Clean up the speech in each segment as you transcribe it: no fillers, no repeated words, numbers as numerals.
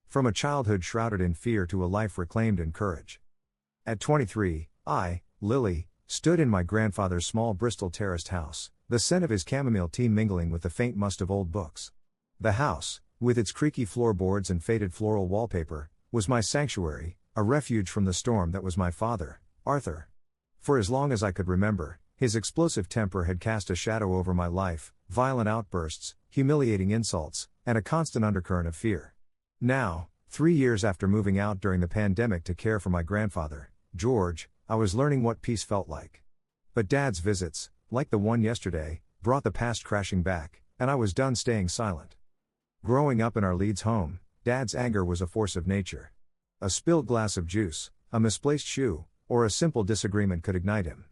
From a childhood shrouded in fear to a life reclaimed in courage. At 23, I, Lily, stood in my grandfather's small Bristol terraced house, the scent of his chamomile tea mingling with the faint must of old books. The house, with its creaky floorboards and faded floral wallpaper, was my sanctuary, a refuge from the storm that was my father, Arthur. For as long as I could remember, his explosive temper had cast a shadow over my life, violent outbursts, humiliating insults, and a constant undercurrent of fear. Now, 3 years after moving out during the pandemic to care for my grandfather, George, I was learning what peace felt like. But Dad's visits, like the one yesterday, brought the past crashing back, and I was done staying silent. Growing up in our Leeds home, Dad's anger was a force of nature. A spilled glass of juice, a misplaced shoe, or a simple disagreement could ignite him.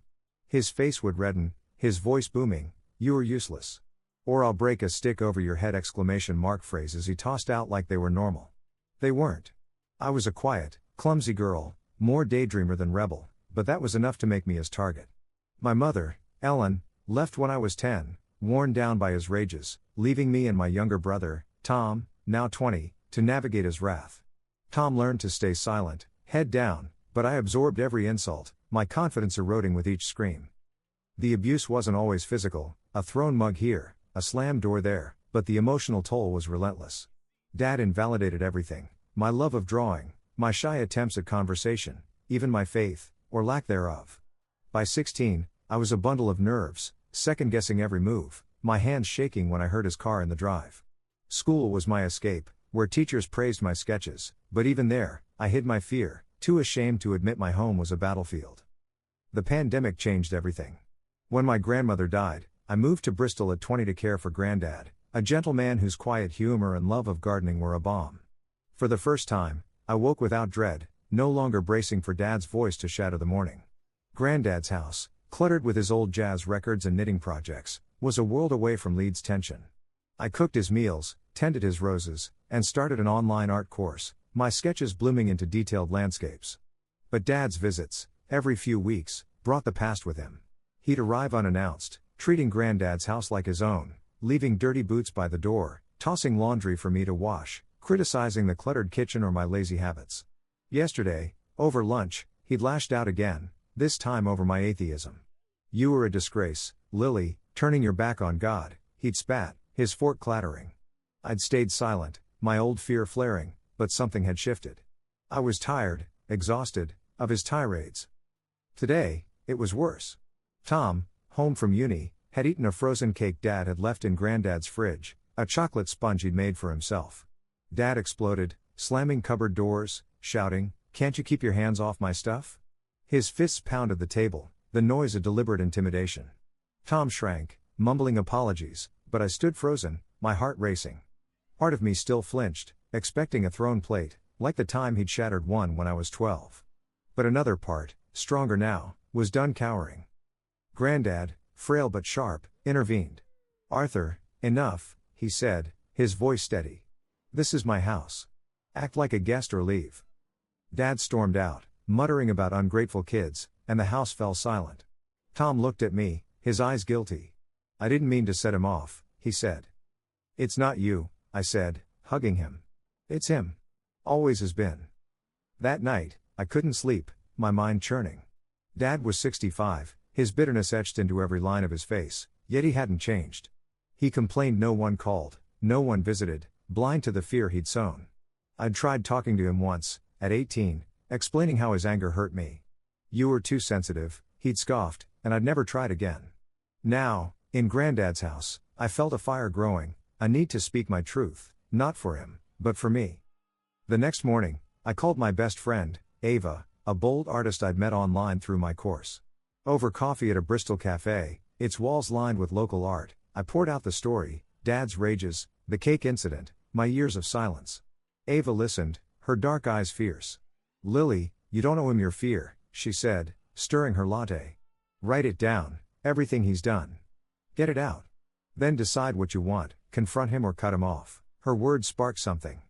His face would redden, his voice booming, "You are useless." Or "I'll break a stick over your head!" phrases he tossed out like they were normal. They weren't. I was a quiet, clumsy girl, more daydreamer than rebel, but that was enough to make me his target. My mother, Ellen, left when I was 10, worn down by his rages, leaving me and my younger brother, Tom, now 20, to navigate his wrath. Tom learned to stay silent, head down, but I absorbed every insult, my confidence eroding with each scream. The abuse wasn't always physical, a thrown mug here, a slammed door there, but the emotional toll was relentless. Dad invalidated everything: my love of drawing, my shy attempts at conversation, even my faith, or lack thereof. By 16, I was a bundle of nerves, second-guessing every move, my hands shaking when I heard his car in the drive. School was my escape, where teachers praised my sketches, but even there, I hid my fear, too ashamed to admit my home was a battlefield. The pandemic changed everything. When my grandmother died, I moved to Bristol at 20 to care for Granddad, a gentleman whose quiet humor and love of gardening were a balm. For the first time, I woke without dread, no longer bracing for Dad's voice to shatter the morning. Granddad's house, cluttered with his old jazz records and knitting projects, was a world away from Leeds' tension. I cooked his meals, tended his roses, and started an online art course, my sketches blooming into detailed landscapes. But Dad's visits, every few weeks, brought the past with him. He'd arrive unannounced, treating Granddad's house like his own, leaving dirty boots by the door, tossing laundry for me to wash, criticizing the cluttered kitchen or my lazy habits. Yesterday, over lunch, he'd lashed out again, this time over my atheism. "You are a disgrace, Lily, turning your back on God," he'd spat, his fork clattering. I'd stayed silent, my old fear flaring, but something had shifted. I was tired, exhausted, of his tirades. Today, it was worse. Tom, home from uni, had eaten a frozen cake Dad had left in Granddad's fridge, a chocolate sponge he'd made for himself. Dad exploded, slamming cupboard doors, shouting, "Can't you keep your hands off my stuff?" His fists pounded the table, the noise a deliberate intimidation. Tom shrank, mumbling apologies, but I stood frozen, my heart racing. Part of me still flinched, expecting a thrown plate, like the time he'd shattered one when I was 12. But another part, stronger now, was done cowering. Granddad, frail but sharp, intervened. "Arthur, enough," he said, his voice steady. "This is my house. Act like a guest or leave." Dad stormed out, muttering about ungrateful kids, and the house fell silent. Tom looked at me, his eyes guilty. "I didn't mean to set him off," he said. "It's not you," I said, hugging him. "It's him. Always has been." That night, I couldn't sleep, my mind churning. Dad was 65, his bitterness etched into every line of his face, yet he hadn't changed. He complained no one called, no one visited, blind to the fear he'd sown. I'd tried talking to him once, at 18, explaining how his anger hurt me. "You were too sensitive," he'd scoffed, and I'd never tried again. Now, in Granddad's house, I felt a fire growing, a need to speak my truth, not for him, but for me. The next morning, I called my best friend, Ava, a bold artist I'd met online through my course. Over coffee at a Bristol cafe, its walls lined with local art, I poured out the story, Dad's rages, the cake incident, my years of silence. Ava listened, her dark eyes fierce. "Lily, you don't owe him your fear," she said, stirring her latte. "Write it down, everything he's done. Get it out. Then decide what you want, confront him or cut him off." Her words sparked something.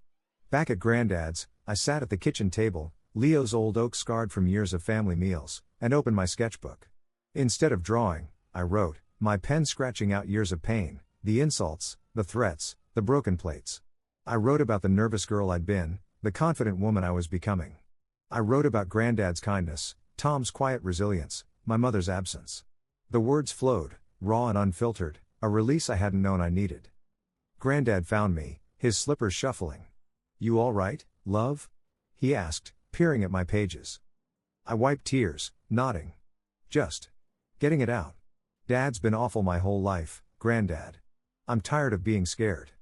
Back at Granddad's, I sat at the kitchen table, Leo's old oak scarred from years of family meals, and opened my sketchbook. Instead of drawing, I wrote, my pen scratching out years of pain, the insults, the threats, the broken plates. I wrote about the nervous girl I'd been, the confident woman I was becoming. I wrote about Granddad's kindness, Tom's quiet resilience, my mother's absence. The words flowed, raw and unfiltered, a release I hadn't known I needed. Granddad found me, his slippers shuffling. "You all right, love?" he asked, peering at my pages. I wiped tears, nodding. "Just getting it out. Dad's been awful my whole life, Granddad. I'm tired of being scared."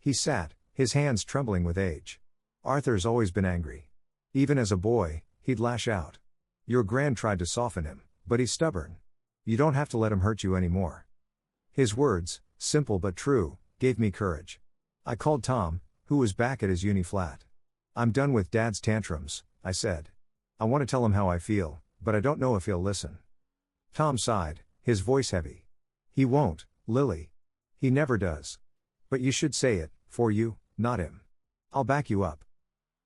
He sat, his hands trembling with age. "Arthur's always been angry. Even as a boy, he'd lash out. Your Gran tried to soften him, but he's stubborn. You don't have to let him hurt you anymore." His words, simple but true, gave me courage. I called Tom, who was back at his uni flat. "I'm done with Dad's tantrums," I said. "I want to tell him how I feel, but I don't know if he'll listen." Tom sighed, his voice heavy. "He won't, Lily. He never does. But you should say it, for you, not him. I'll back you up."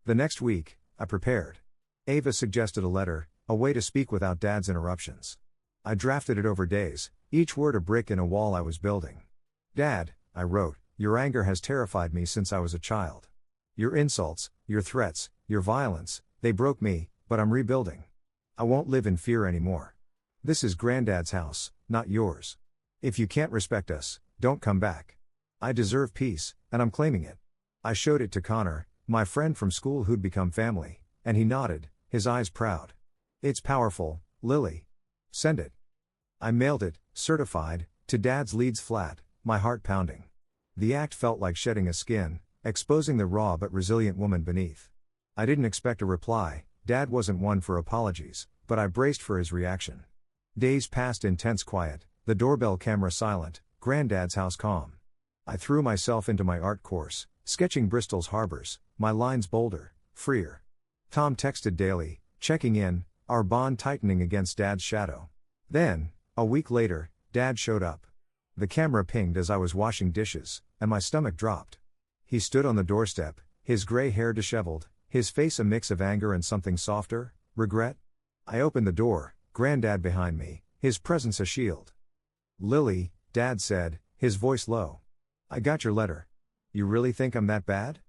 The next week, I prepared. Ava suggested a letter, a way to speak without Dad's interruptions. I drafted it over days, each word a brick in a wall I was building. "Dad," I wrote, "your anger has terrified me since I was a child. Your insults, your threats, your violence, they broke me, but I'm rebuilding. I won't live in fear anymore. This is Granddad's house, not yours. If you can't respect us, don't come back. I deserve peace, and I'm claiming it." I showed it to Connor, my friend from school who'd become family, and he nodded, his eyes proud. "It's powerful, Lily. Send it." I mailed it, certified, to Dad's Leeds flat, my heart pounding. The act felt like shedding a skin, exposing the raw but resilient woman beneath. I didn't expect a reply. Dad wasn't one for apologies, but I braced for his reaction. Days passed in tense quiet, the doorbell camera silent, Granddad's house calm. I threw myself into my art course, sketching Bristol's harbors, my lines bolder, freer. Tom texted daily, checking in, our bond tightening against Dad's shadow. Then, a week later, Dad showed up. The camera pinged as I was washing dishes, and my stomach dropped. He stood on the doorstep, his gray hair disheveled, his face a mix of anger and something softer, regret. I opened the door, Granddad behind me, his presence a shield. "Lily," Dad said, his voice low. "I got your letter. You really think I'm that bad?"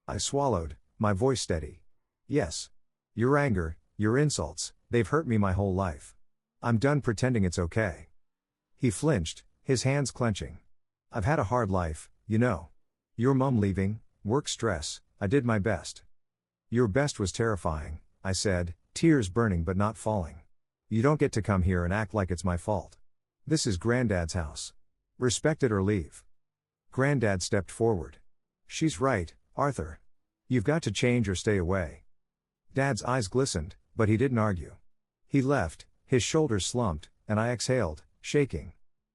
I swallowed, my voice steady. "Yes. Your anger, your insults, they've hurt me my whole life. I'm done pretending it's okay." He flinched, his hands clenching. "I've had a hard life, you know. Your mum leaving, work stress, I did my best." "Your best was terrifying," I said, tears burning but not falling. "You don't get to come here and act like it's my fault. This is Granddad's house. Respect it or leave." Granddad stepped forward. "She's right, Arthur. You've got to change or stay away." Dad's eyes glistened, but he didn't argue. He left, his shoulders slumped, and I exhaled, shaking.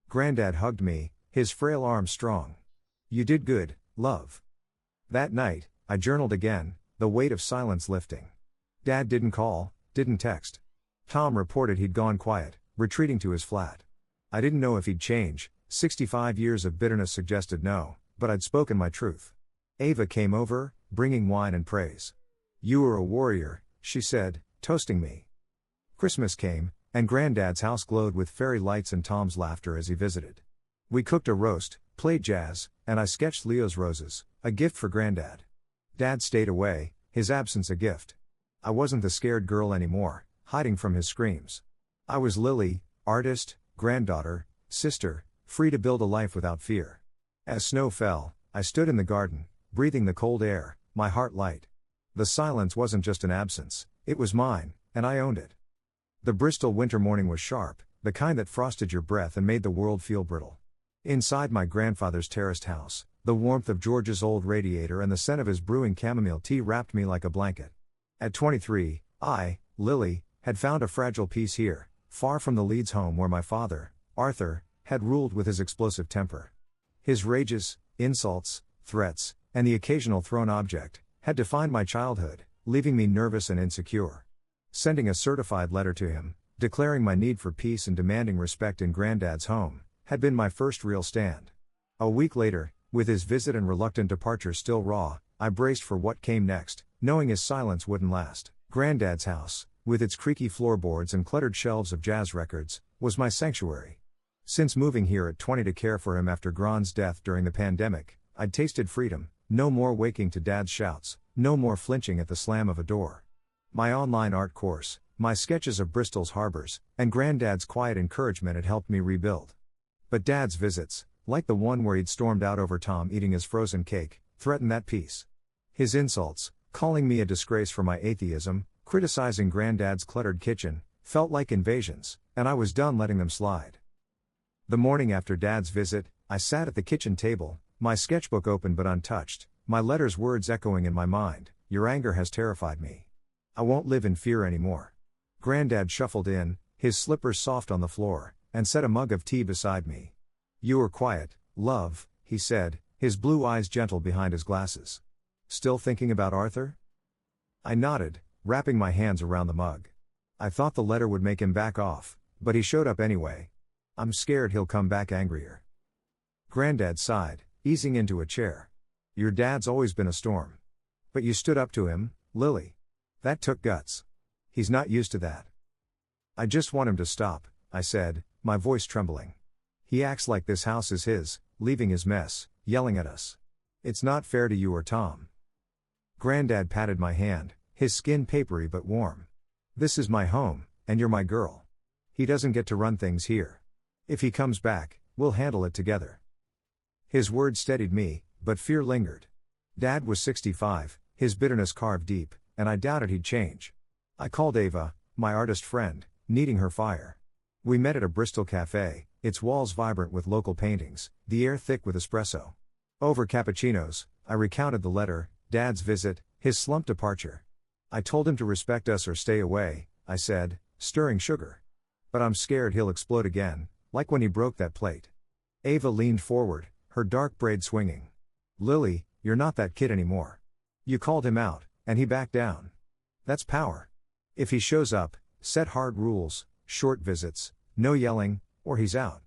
Granddad hugged me, his frail arms strong. "You did good, love." That night, I journaled again, the weight of silence lifting. Dad didn't call, didn't text. Tom reported he'd gone quiet, retreating to his flat. I didn't know if he'd change, 65 years of bitterness suggested no, but I'd spoken my truth. Ava came over, bringing wine and praise. "You were a warrior," she said, toasting me. Christmas came, and Granddad's house glowed with fairy lights and Tom's laughter as he visited. We cooked a roast, played jazz, and I sketched Leo's roses, a gift for Granddad. Dad stayed away, his absence a gift. I wasn't the scared girl anymore, hiding from his screams. I was Lily, artist, granddaughter, sister, free to build a life without fear. As snow fell, I stood in the garden, breathing the cold air, my heart light. The silence wasn't just an absence, it was mine, and I owned it. The Bristol winter morning was sharp, the kind that frosted your breath and made the world feel brittle. Inside my grandfather's terraced house, the warmth of George's old radiator and the scent of his brewing chamomile tea wrapped me like a blanket. At 23, I, Lily, had found a fragile peace here, far from the Leeds home where my father, Arthur, had ruled with his explosive temper. His rages, insults, threats, and the occasional thrown object, had defined my childhood, leaving me nervous and insecure. Sending a certified letter to him, declaring my need for peace and demanding respect in Granddad's home, had been my first real stand. A week later, with his visit and reluctant departure still raw, I braced for what came next, knowing his silence wouldn't last. Granddad's house, with its creaky floorboards and cluttered shelves of jazz records, was my sanctuary. Since moving here at 20 to care for him after Gran's death during the pandemic, I'd tasted freedom, no more waking to Dad's shouts, no more flinching at the slam of a door. My online art course, my sketches of Bristol's harbors, and Granddad's quiet encouragement had helped me rebuild. But Dad's visits, like the one where he'd stormed out over Tom eating his frozen cake, threatened that peace. His insults, calling me a disgrace for my atheism, criticizing Granddad's cluttered kitchen, felt like invasions, and I was done letting them slide. The morning after Dad's visit, I sat at the kitchen table, my sketchbook open but untouched, my letter's words echoing in my mind. Your anger has terrified me. I won't live in fear anymore. Granddad shuffled in, his slippers soft on the floor, and set a mug of tea beside me. You were quiet, love, he said, his blue eyes gentle behind his glasses. Still thinking about Arthur? I nodded, wrapping my hands around the mug. I thought the letter would make him back off, but he showed up anyway. I'm scared he'll come back angrier. Granddad sighed, easing into a chair. Your dad's always been a storm. But you stood up to him, Lily. That took guts. He's not used to that. I just want him to stop, I said, my voice trembling. He acts like this house is his, leaving his mess, yelling at us. It's not fair to you or Tom. Granddad patted my hand, his skin papery but warm. This is my home, and you're my girl. He doesn't get to run things here. If he comes back, we'll handle it together. His words steadied me, but fear lingered. Dad was 65, his bitterness carved deep, and I doubted he'd change. I called Ava, my artist friend, needing her fire. We met at a Bristol cafe, its walls vibrant with local paintings, the air thick with espresso. Over cappuccinos, I recounted the letter, Dad's visit, his slump departure. I told him to respect us or stay away, I said, stirring sugar. But I'm scared he'll explode again, like when he broke that plate. Ava leaned forward, her dark braid swinging. Lily, you're not that kid anymore. You called him out, and he backed down. That's power. If he shows up, set hard rules, short visits, no yelling, or he's out.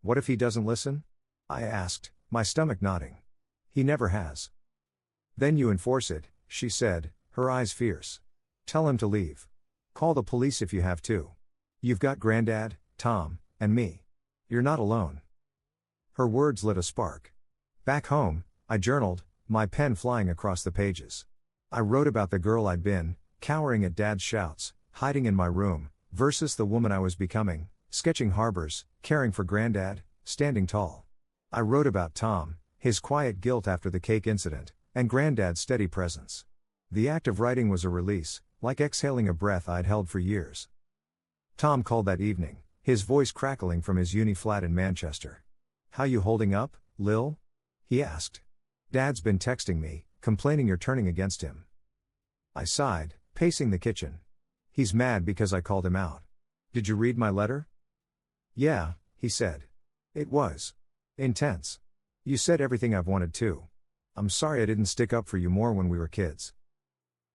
What if he doesn't listen? I asked, my stomach nodding. He never has. Then you enforce it, she said, her eyes fierce. Tell him to leave. Call the police if you have to. You've got Granddad, Tom, and me. You're not alone. Her words lit a spark. Back home, I journaled, my pen flying across the pages. I wrote about the girl I'd been, cowering at Dad's shouts, hiding in my room, versus the woman I was becoming, sketching harbors, caring for Granddad, standing tall. I wrote about Tom, his quiet guilt after the cake incident, and Granddad's steady presence. The act of writing was a release, like exhaling a breath I'd held for years. Tom called that evening, his voice crackling from his uni flat in Manchester. How you holding up, Lil? He asked. Dad's been texting me, complaining you're turning against him. I sighed, pacing the kitchen. He's mad because I called him out. Did you read my letter? Yeah, he said. It was intense. You said everything I've wanted to. I'm sorry I didn't stick up for you more when we were kids.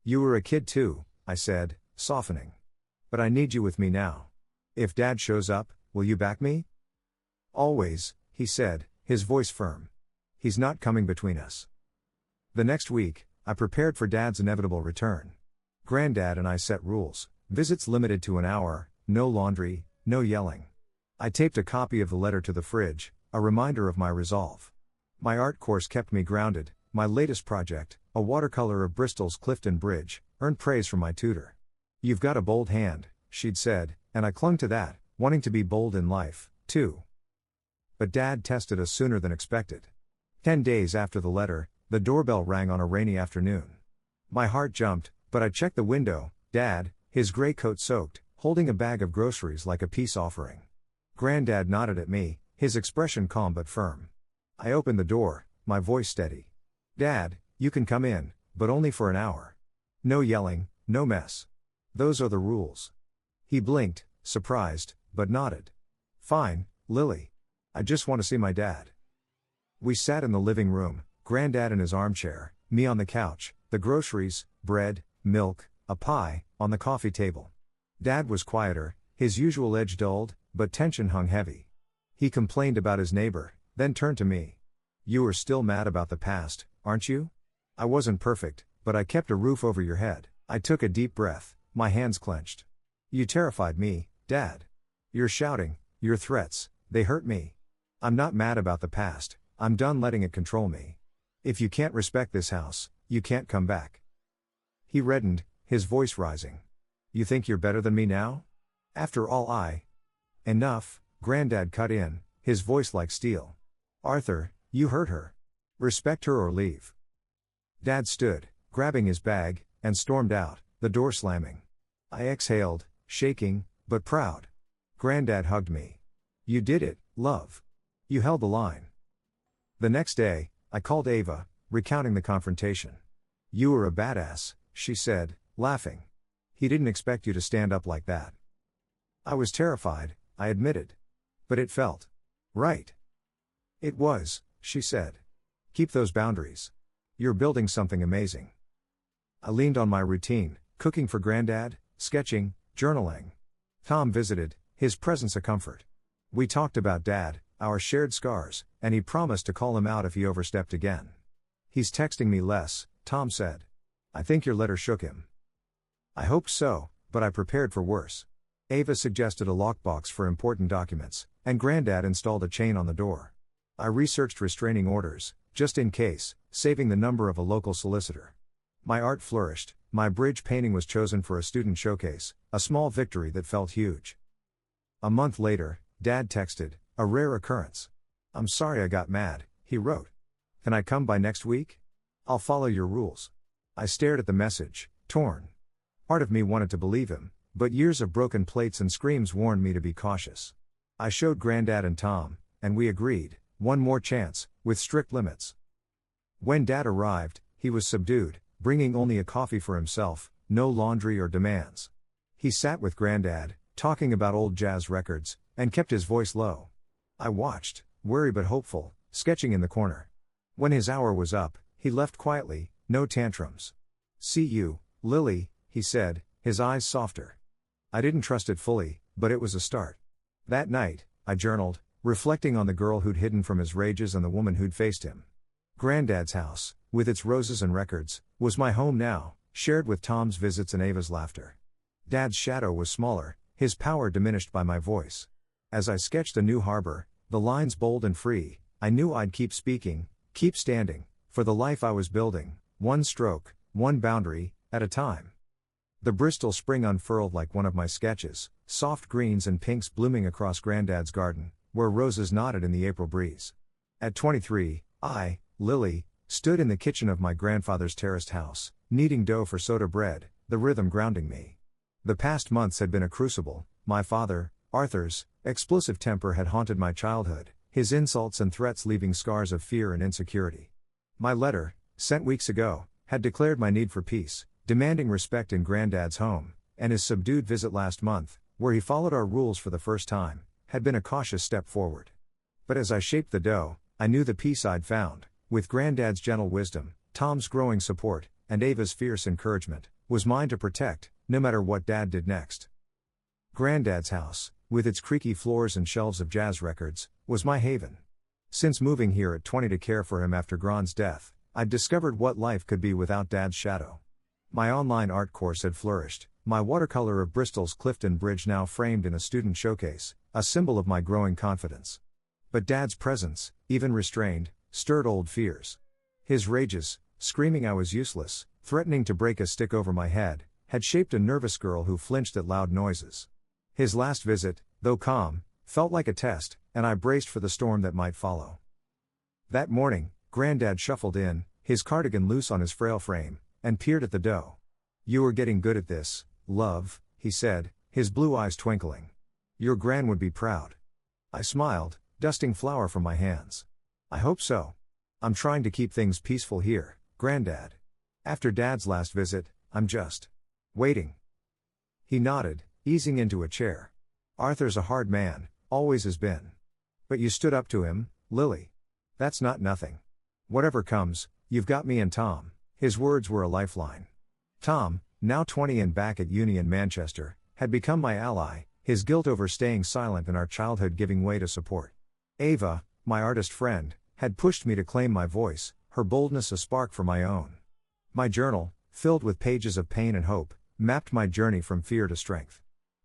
You were a kid too, I said, softening. But I need you with me now. If Dad shows up, will you back me? Always, he said, his voice firm. He's not coming between us. The next week, I prepared for Dad's inevitable return. Granddad and I set rules, visits limited to an hour, no laundry, no yelling. I taped a copy of the letter to the fridge, a reminder of my resolve. My art course kept me grounded. My latest project, a watercolor of Bristol's Clifton Bridge, earned praise from my tutor. You've got a bold hand, she'd said, and I clung to that, wanting to be bold in life, too. But Dad tested us sooner than expected. 10 days after the letter, the doorbell rang on a rainy afternoon. My heart jumped, but I checked the window. Dad, his gray coat soaked, holding a bag of groceries like a peace offering. Granddad nodded at me, his expression calm but firm. I opened the door, my voice steady. Dad, you can come in, but only for an hour. No yelling, no mess. Those are the rules. He blinked, surprised, but nodded. Fine, Lily. I just want to see my dad. We sat in the living room, Granddad in his armchair, me on the couch, the groceries, bread, milk, a pie, on the coffee table. Dad was quieter, his usual edge dulled, but tension hung heavy. He complained about his neighbor, then turned to me. You are still mad about the past, aren't you? I wasn't perfect, but I kept a roof over your head. I took a deep breath, my hands clenched. You terrified me, Dad. Your shouting, your threats, they hurt me. I'm not mad about the past, I'm done letting it control me. If you can't respect this house, You can't come back. He reddened, his voice rising. You think you're better than me now? After all Enough, Granddad cut in, his voice like steel. Arthur, you hurt her. Respect her or leave. Dad stood, grabbing his bag, and stormed out, the door slamming. I exhaled, shaking, but proud. Granddad hugged me. You did it, love. You held the line. The next day, I called Ava, recounting the confrontation. You were a badass, she said, laughing. He didn't expect you to stand up like that. I was terrified, I admitted. But it felt right. It was, she said. Keep those boundaries. You're building something amazing. I leaned on my routine, cooking for Granddad, sketching, journaling. Tom visited, his presence a comfort. We talked about Dad, our shared scars, and he promised to call him out if he overstepped again. He's texting me less, Tom said. I think your letter shook him. I hoped so, but I prepared for worse. Ava suggested a lockbox for important documents, and Granddad installed a chain on the door. I researched restraining orders, just in case, saving the number of a local solicitor. My art flourished, my bridge painting was chosen for a student showcase, a small victory that felt huge. A month later, Dad texted, a rare occurrence. I'm sorry I got mad, he wrote. Can I come by next week? I'll follow your rules. I stared at the message, torn. Part of me wanted to believe him, but years of broken plates and screams warned me to be cautious. I showed Granddad and Tom, and we agreed, one more chance, with strict limits. When Dad arrived, he was subdued, bringing only a coffee for himself, no laundry or demands. He sat with Granddad, talking about old jazz records, and kept his voice low. I watched, wary but hopeful, sketching in the corner. When his hour was up, he left quietly, no tantrums. See you, Lily, he said, his eyes softer. I didn't trust it fully, but it was a start. That night, I journaled, reflecting on the girl who'd hidden from his rages and the woman who'd faced him. Granddad's house, with its roses and records, was my home now, shared with Tom's visits and Ava's laughter. Dad's shadow was smaller, his power diminished by my voice. As I sketched a new harbor, the lines bold and free, I knew I'd keep speaking, keep standing, for the life I was building, one stroke, one boundary, at a time. The Bristol spring unfurled like one of my sketches, soft greens and pinks blooming across Granddad's garden, where roses nodded in the April breeze. At 23, I, Lily, stood in the kitchen of my grandfather's terraced house, kneading dough for soda bread, the rhythm grounding me. The past months had been a crucible. My father, Arthur's, explosive temper had haunted my childhood, his insults and threats leaving scars of fear and insecurity. My letter, sent weeks ago, had declared my need for peace, demanding respect in Granddad's home, and his subdued visit last month, where he followed our rules for the first time, had been a cautious step forward. But as I shaped the dough, I knew the peace I'd found, with Granddad's gentle wisdom, Tom's growing support, and Ava's fierce encouragement, was mine to protect, no matter what Dad did next. Granddad's house, with its creaky floors and shelves of jazz records, was my haven. Since moving here at 20 to care for him after Gran's death, I'd discovered what life could be without Dad's shadow. My online art course had flourished, my watercolor of Bristol's Clifton Bridge now framed in a student showcase, a symbol of my growing confidence. But Dad's presence, even restrained, stirred old fears. His rages, screaming I was useless, threatening to break a stick over my head, had shaped a nervous girl who flinched at loud noises. His last visit, though calm, felt like a test, and I braced for the storm that might follow. That morning, Granddad shuffled in, his cardigan loose on his frail frame, and peered at the dough. You are getting good at this, love, he said, his blue eyes twinkling. Your Gran would be proud. I smiled, dusting flour from my hands. I hope so. I'm trying to keep things peaceful here, Granddad. After Dad's last visit, I'm just waiting. He nodded, easing into a chair. Arthur's a hard man, always has been. But you stood up to him, Lily. That's not nothing. Whatever comes, you've got me and Tom. His words were a lifeline. Tom, now 20 and back at uni in Manchester, had become my ally, his guilt over staying silent in our childhood giving way to support. Ava, my artist friend, had pushed me to claim my voice, her boldness a spark for my own. My journal, filled with pages of pain and hope, mapped my journey from fear to strength.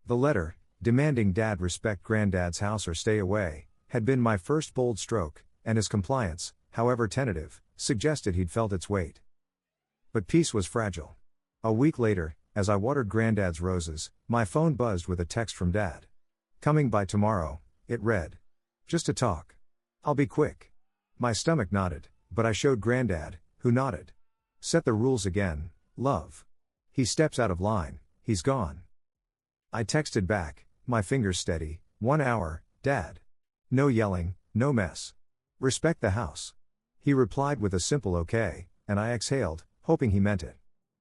The letter, demanding Dad respect Granddad's house or stay away, had been my first bold stroke, and his compliance, however tentative, suggested he'd felt its weight. But peace was fragile. A week later, as I watered Granddad's roses, my phone buzzed with a text from Dad. "Coming by tomorrow," it read. "Just to talk. I'll be quick." My stomach nodded, but I showed Granddad, who nodded. "Set the rules again, love." He steps out of line, he's gone. I texted back, my fingers steady, 1 hour, Dad. No yelling, no mess. Respect the house. He replied with a simple okay, and I exhaled, hoping he meant it.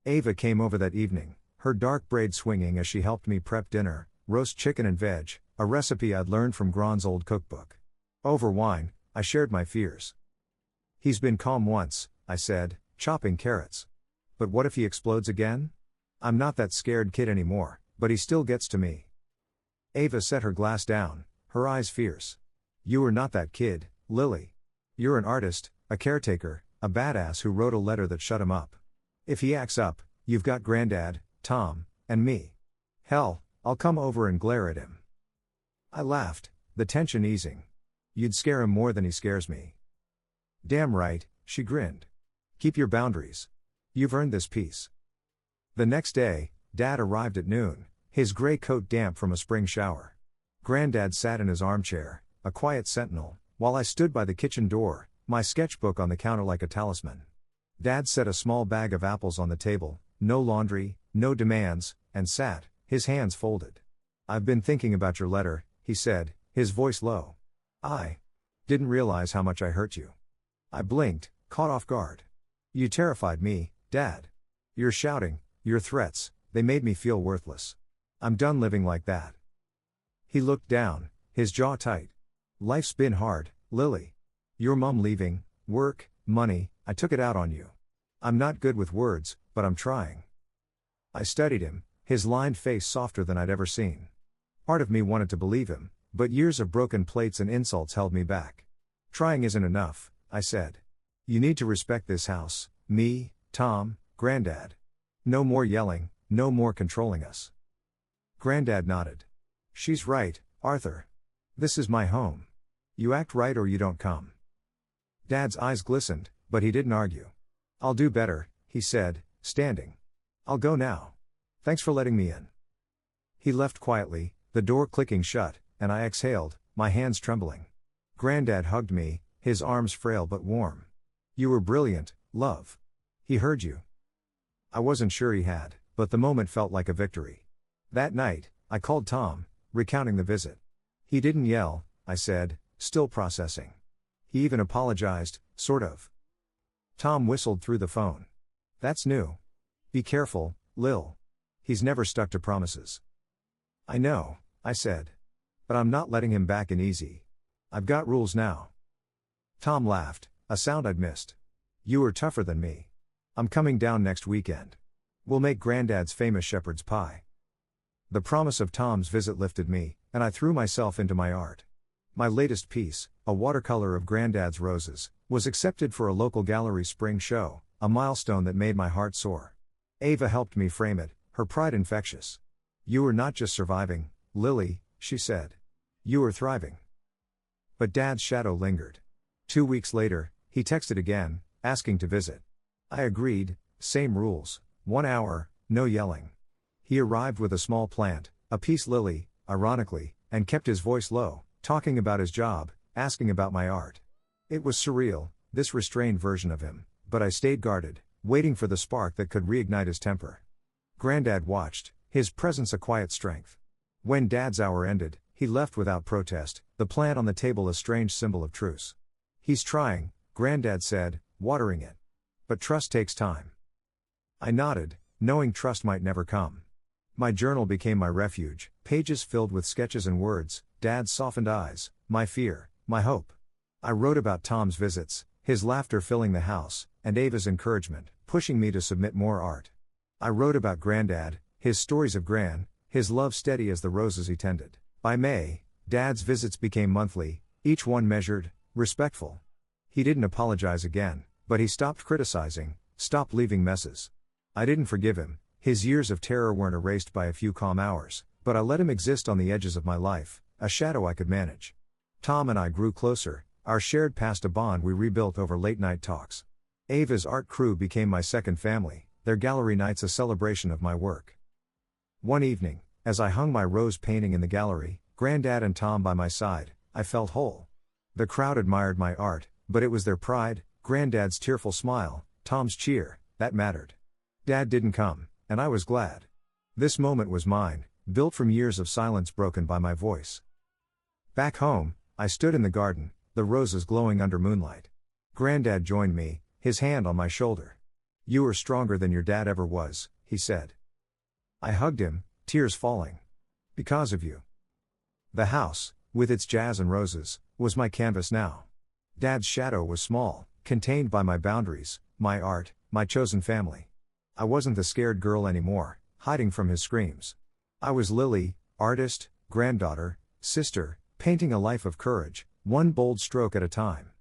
Ava came over that evening, her dark braid swinging as she helped me prep dinner, roast chicken and veg, a recipe I'd learned from Gron's old cookbook. Over wine, I shared my fears. "He's been calm once," I said, chopping carrots. "But what if he explodes again? I'm not that scared kid anymore, but he still gets to me." Ava set her glass down, her eyes fierce. "You are not that kid, Lily. You're an artist, a caretaker, a badass who wrote a letter that shut him up. If he acts up, you've got Granddad, Tom, and me. Hell, I'll come over and glare at him." I laughed, the tension easing. "You'd scare him more than he scares me." "Damn right," she grinned. "Keep your boundaries. You've earned this peace." The next day, Dad arrived at noon, his gray coat damp from a spring shower. Granddad sat in his armchair, a quiet sentinel, while I stood by the kitchen door, my sketchbook on the counter like a talisman. Dad set a small bag of apples on the table, no laundry, no demands, and sat, his hands folded. "I've been thinking about your letter," he said, his voice low. "I didn't realize how much I hurt you." I blinked, caught off guard. "You terrified me, Dad. Your shouting, your threats, they made me feel worthless. I'm done living like that." He looked down, his jaw tight. "Life's been hard, Lily. Your mom leaving, work, money, I took it out on you. I'm not good with words, but I'm trying." I studied him, his lined face softer than I'd ever seen. Part of me wanted to believe him, but years of broken plates and insults held me back. "Trying isn't enough," I said. "You need to respect this house, me, Tom, Granddad. No more yelling, no more controlling us." Granddad nodded. "She's right, Arthur. This is my home. You act right or you don't come." Dad's eyes glistened, but he didn't argue. "I'll do better," he said, standing. "I'll go now. Thanks for letting me in." He left quietly, the door clicking shut, and I exhaled, my hands trembling. Granddad hugged me, his arms frail but warm. "You were brilliant, love. He heard you." I wasn't sure he had, but the moment felt like a victory. That night, I called Tom, recounting the visit. "He didn't yell," I said, still processing. "He even apologized, sort of." Tom whistled through the phone. "That's new. Be careful, Lil. He's never stuck to promises." "I know," I said. "But I'm not letting him back in easy. I've got rules now." Tom laughed, a sound I'd missed. "You are tougher than me. I'm coming down next weekend. We'll make Granddad's famous shepherd's pie." The promise of Tom's visit lifted me, and I threw myself into my art. My latest piece, a watercolor of Granddad's roses, was accepted for a local gallery spring show, a milestone that made my heart soar. Ava helped me frame it, her pride infectious. "You are not just surviving, Lily," she said. "You are thriving." But Dad's shadow lingered. 2 weeks later, he texted again, asking to visit. I agreed, same rules, 1 hour, no yelling. He arrived with a small plant, a peace lily, ironically, and kept his voice low, talking about his job, asking about my art. It was surreal, this restrained version of him, but I stayed guarded, waiting for the spark that could reignite his temper. Granddad watched, his presence a quiet strength. When Dad's hour ended, he left without protest, the plant on the table a strange symbol of truce. "He's trying," Granddad said, watering it. "But trust takes time." I nodded, knowing trust might never come. My journal became my refuge, pages filled with sketches and words, Dad's softened eyes, my fear, my hope. I wrote about Tom's visits, his laughter filling the house, and Ava's encouragement, pushing me to submit more art. I wrote about Granddad, his stories of Gran, his love steady as the roses he tended. By May, Dad's visits became monthly, each one measured, respectful. He didn't apologize again, but he stopped criticizing, stopped leaving messes. I didn't forgive him, his years of terror weren't erased by a few calm hours, but I let him exist on the edges of my life, a shadow I could manage. Tom and I grew closer, our shared past a bond we rebuilt over late-night talks. Ava's art crew became my second family, their gallery nights a celebration of my work. One evening, as I hung my rose painting in the gallery, Granddad and Tom by my side, I felt whole. The crowd admired my art, but it was their pride, Granddad's tearful smile, Tom's cheer, that mattered. Dad didn't come, and I was glad. This moment was mine, built from years of silence broken by my voice. Back home, I stood in the garden, the roses glowing under moonlight. Granddad joined me, his hand on my shoulder. "You are stronger than your dad ever was," he said. I hugged him, tears falling. "Because of you." The house, with its jazz and roses, was my canvas now. Dad's shadow was small, contained by my boundaries, my art, my chosen family. I wasn't the scared girl anymore, hiding from his screams. I was Lily, artist, granddaughter, sister, painting a life of courage, one bold stroke at a time.